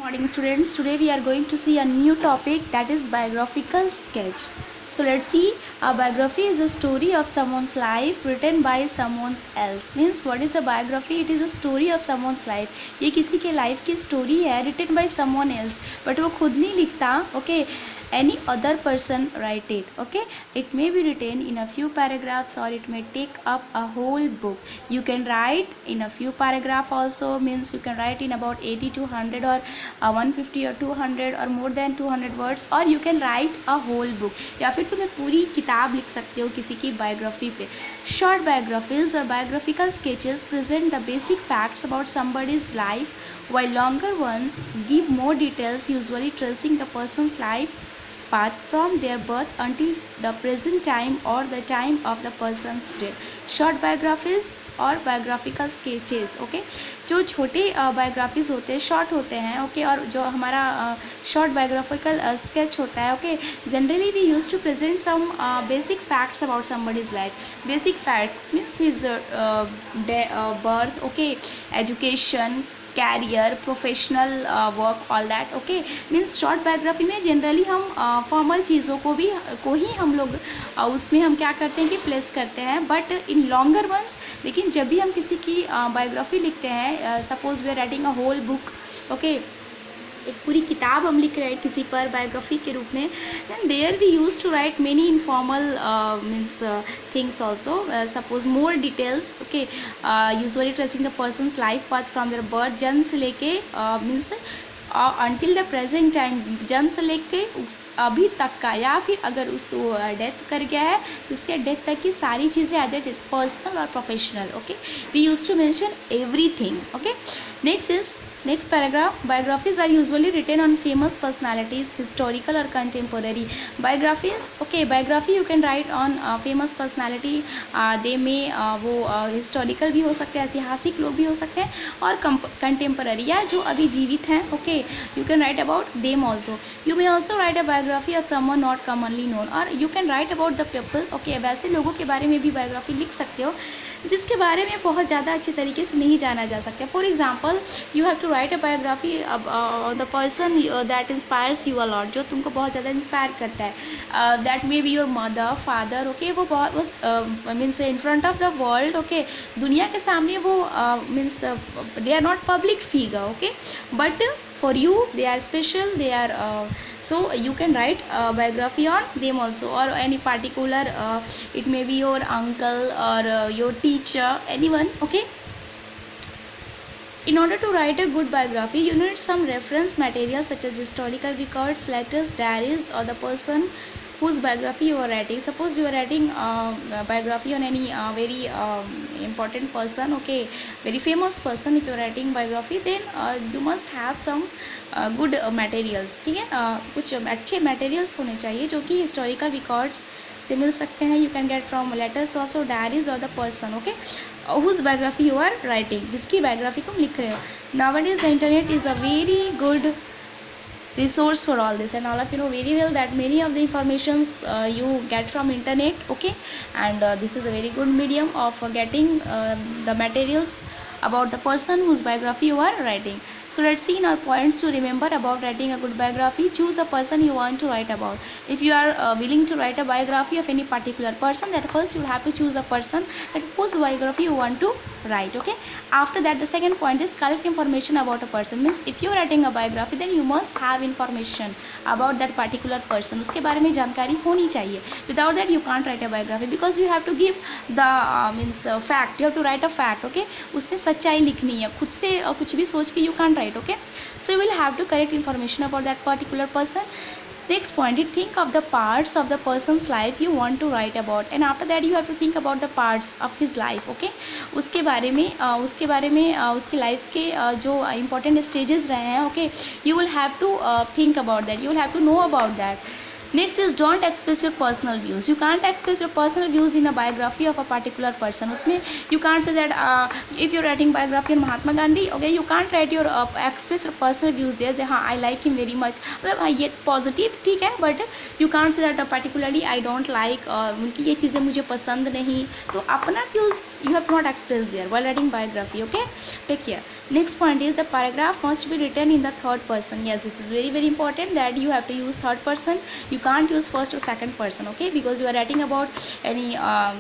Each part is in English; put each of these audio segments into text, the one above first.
Morning students, today we are going to see a new topic, that is biographical sketch. So let's see, a biography is a story of someone's life written by someone else. Means what is a biography? It is a story of someone's life. ये किसी के life की story है, written by someone else, but वो खुद नहीं लिखता, okay? Any other person write it, okay? It may be written in a few paragraphs or it may take up a whole book. You can write in a few paragraph also, means you can write in about 80 to 100 or 150 or 200 or more than 200 words, or you can write a whole book, या फिर तुम एक पूरी किताब लिख सकते हो किसी की बायोग्राफी पे. Short biographies or biographical sketches present the basic facts about somebody's life, while longer ones give more details, usually tracing the person's life path from their birth until the present time or the time of the person's death. Short biographies और biographical sketches, okay? जो छोटे biographies होते हैं short होते हैं, okay? और जो हमारा short biographical sketch होता है, okay? Generally we used to present some basic facts about somebody's life. Basic facts means his birth, okay? Education, career, professional work, all that, okay. Means short biography में generally हम formal चीज़ों को ही हम लोग उसमें हम क्या करते हैं कि प्लेस करते हैं, बट इन लॉन्गर वंस. लेकिन जब भी हम किसी की बायोग्राफी लिखते हैं, suppose we are writing a whole book, okay, एक पूरी किताब हम लिख रहे हैं किसी पर बायोग्राफी के रूप में, then there we use to write many informal means things also, suppose more details, okay. Usually tracing the person's life path from their birth, जन्म से लेके means until the present time, जन्म से लेके उस अभी तक का, या फिर अगर उस डेथ कर गया है तो उसके डेथ तक की सारी चीज़ें आर दैट इज पर्सनल और professional, okay. We use to mention everything, okay. Next paragraph, biographies are usually written on famous personalities, historical or contemporary. Biographies, okay, biography you can write on famous personality. They may वो historical भी हो सकते हैं, ऐतिहासिक लोग भी हो सकते हैं, और contemporary या जो अभी जीवित हैं, okay, you can write about them also. You may also write a biography of someone not commonly known, or you can write about the people, okay. वैसे लोगों के बारे में भी बायोग्राफी लिख सकते हो जिसके बारे में बहुत ज़्यादा अच्छे तरीके से नहीं जाना जा सकता. For example, you have to write a biography the person that inspires you a lot, जो तुमको बहुत ज़्यादा इंस्पायर करता है. That may be your mother, father, okay. वो बहुत means in front of the world, okay, दुनिया के सामने वो means they are not public figure, okay, but for you they are special, they are so you can write a biography on them also, or any particular it may be your uncle or your teacher, anyone, okay. In order to write a good biography, you need some reference material such as historical records, letters, diaries, or the person whose biography you are writing. Suppose you are writing a biography on any very important person, okay, very famous person. If you are writing biography, then you must have some good materials, ठीक है. कुछ अच्छे materials होने चाहिए जो कि historical records से मिल सकते हैं. You can get from letters also, diaries, or the person, okay, whose biography you are writing, जिसकी biography तुम लिख रहे हो. Nowadays the internet is a very good resource for all this, and all of you know very well that many of the informations you get from internet, okay, and this is a very good medium of getting the materials about the person whose biography you are writing. So let's see now points to remember about writing a good biography. Choose a person you want to write about. If you are willing to write a biography of any particular person, that first you will have to choose a person that whose biography you want to write, okay. After that, the second point is collect information about a person. Means if you are writing a biography, then you must have information about that particular person. उसके बारे में जानकारी होनी चाहिए. Without that you can't write a biography, because you have to give the means fact. You have to write a fact, okay. उसमें सच्चाई लिखनी है, खुद से कुछ भी सोच के you can't write, okay. So you will have to correct information about that particular person. Next point is think of the parts of the person's life you want to write about, and after that you have to think about the parts of his life, okay. उसके बारे में उसकी life के जो important stages रहे हैं, okay, you will have to think about that, you will have to know about that. Next is don't express your personal views. You can't express your personal views in a biography of a particular person. उसमें you can't say that if you're writing biography on Mahatma Gandhi, okay, you can't write your express your personal views there. हाँ, I like him very much. मतलब हाँ, ये positive ठीक है, but you can't say that particularly I don't like उनकी ये चीज़ें मुझे पसंद नहीं. तो अपना views you have to not express there while writing biography. Okay, take care. Next point is the paragraph must be written in the third person. Yes, this is very very important that you have to use third person. You can't use first or second person, okay, because you are writing about any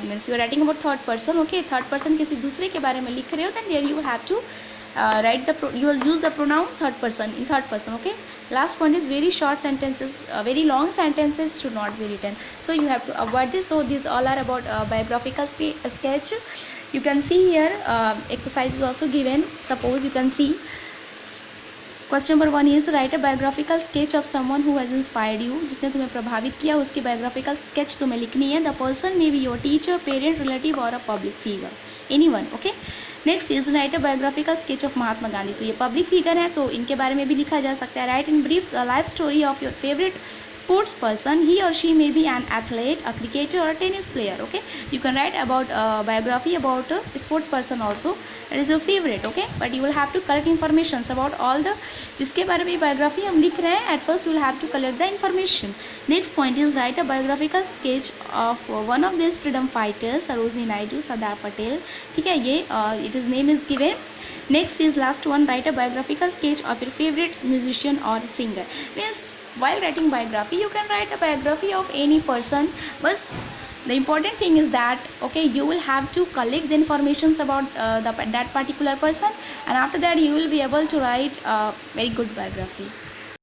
means you are writing about third person. Okay, third person किसी दूसरे के बारे में लिख रहे हो, then there you will have to write the you will use the pronoun third person in third person. Okay, last point is very short sentences, very long sentences should not be written, so you have to avoid this. So these all are about biographical sketch. You can see here exercise is also given. Suppose you can see question number 1 is write a biographical sketch of someone who has inspired you. जिसने तुम्हें प्रभावित किया, उसकी biographical sketch तुम्हें लिखनी है. The person may be your teacher, parent, relative और a public figure, anyone. Okay, next is write a biographical sketch of Mahatma Gandhi. तो ये पब्लिक फिगर है तो इनके बारे में भी लिखा जा सकता है. Right in brief life story of your favourite sports person. He or she may be an athlete, a cricketer or a tennis player. Okay, you can write about biography about a sports person also. That is your favorite. Okay, but you will have to collect informations about all the जिसके बारे में biography हम लिख रहे हैं. At first you will have to collect the information. Next point is write a biographical sketch of one of these freedom fighters, Sarojini Naidu, Sardar Patel. ठीक है, ये it is name is given. Next is last one, write a biographical sketch of your favorite musician or singer. Means while writing biography you can write a biography of any person, but the important thing is that okay, you will have to collect the informations about that particular person, and after that you will be able to write a very good biography.